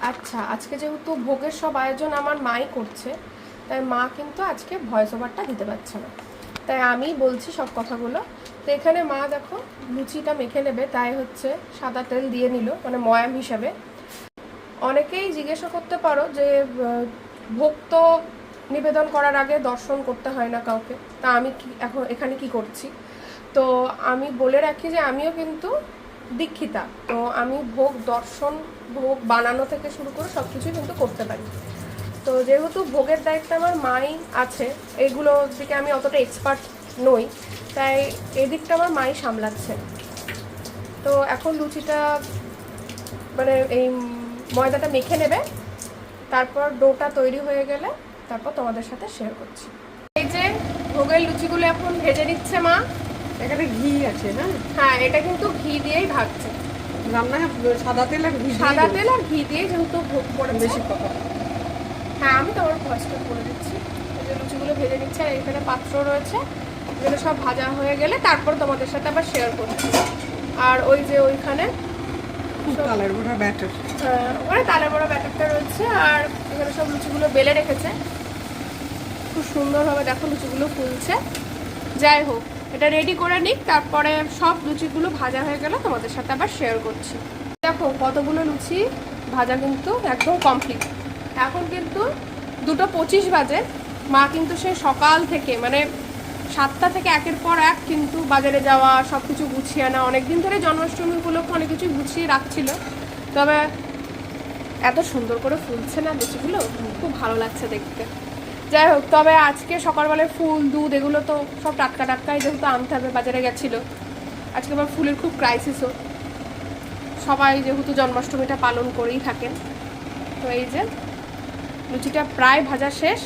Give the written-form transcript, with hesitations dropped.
আচ্ছা, আজকে যেহেতু ভোগের সব আয়োজন আমার মাই করছে, তাই মা কিন্তু আজকে ভয়েস ওভারটা দিতে পারছে না, তাই আমি বলছি সব কথাগুলো। তো এখানে মা দেখো লুচিটা মেখে নেবে, তাই হচ্ছে সাদা তেল দিয়ে নিল, মানে ময়াম হিসাবে। অনেকেই জিজ্ঞাসা করতে পারো যে ভোগ তো নিবেদন করার আগে দর্শন করতে হয় না কাউকে, তা আমি কি এখন এখানে কি করছি? তো আমি বলে রাখি যে আমিও কিন্তু দীক্ষিতা, তো আমি ভোগ দর্শন, ভোগ বানানো থেকে শুরু করে সব কিছুই কিন্তু করতে পারি। তো যেহেতু ভোগের দায়িত্ব আমার মাই আছে, এগুলো দিকে আমি অতটা এক্সপার্ট নই, তাই এদিকটা আমার মাই সামলাচ্ছে। তো এখন লুচিটা মানে এই ময়দাটা মেখে নেবে, তারপর ডোটা তৈরি হয়ে গেলে তারপর তোমাদের সাথে শেয়ার করছি। এই যে ভোগের লুচিগুলো এখন ভেজে নিচ্ছে মা। এখানে ঘি আছে না? হ্যাঁ, এটা কিন্তু ঘি দিয়েই ভাজছে। রান্না সাদা তেল আর ঘি, সাদা তেল আর ঘি দিয়ে যেহেতু ভোগ পড়েছে। বেশি কথা। হ্যাঁ, আমি তোমার ভয়েসটা করে দিচ্ছি। এই যে লুচিগুলো ভেজে নিচ্ছে, আর এখানে পাত্র রয়েছে, এগুলো সব ভাজা হয়ে গেলে তারপর তোমাদের সাথে আবার শেয়ার করছি। আর ওই যে ওইখানে তালের বড়া ব্যাটার, ওখানে তালের বড়া ব্যাটারটা রয়েছে, আর এখানে সব লুচিগুলো বেলে রেখেছে। খুব সুন্দরভাবে দেখো লুচিগুলো ফুলছে। যাই হোক, এটা রেডি করে নিক, তারপরে সব লুচিগুলো ভাজা হয়ে গেলে তোমাদের সাথে আবার শেয়ার করছি। দেখো কতগুলো লুচি ভাজা কিন্তু একদম কমপ্লিট। এখন কিন্তু 2:25 বাজে। মা কিন্তু সে সকাল থেকে মানে 7টা থেকে একের পর এক কিন্তু বাজারে যাওয়া, সব কিছু গুছিয়ে আনা, অনেকদিন ধরে জন্মাষ্টমী উপলক্ষে অনেক কিছু গুছিয়ে রাখছিল। তবে এত সুন্দর করে ফুলছে না লুচিগুলো, খুব ভালো লাগছে দেখতে। যাই হোক, তবে আজকে সকালবেলায় ফুল, দুধ এগুলো তো সব টাটকা টাটকাই যেহেতু আনতে হবে, বাজারে গেছিলো। আজকে আবার ফুলের খুব ক্রাইসিসও, সবাই যেহেতু জন্মাষ্টমীটা পালন করেই থাকেন। তো এই যে লুচিটা প্রায় ভাজা শেষ,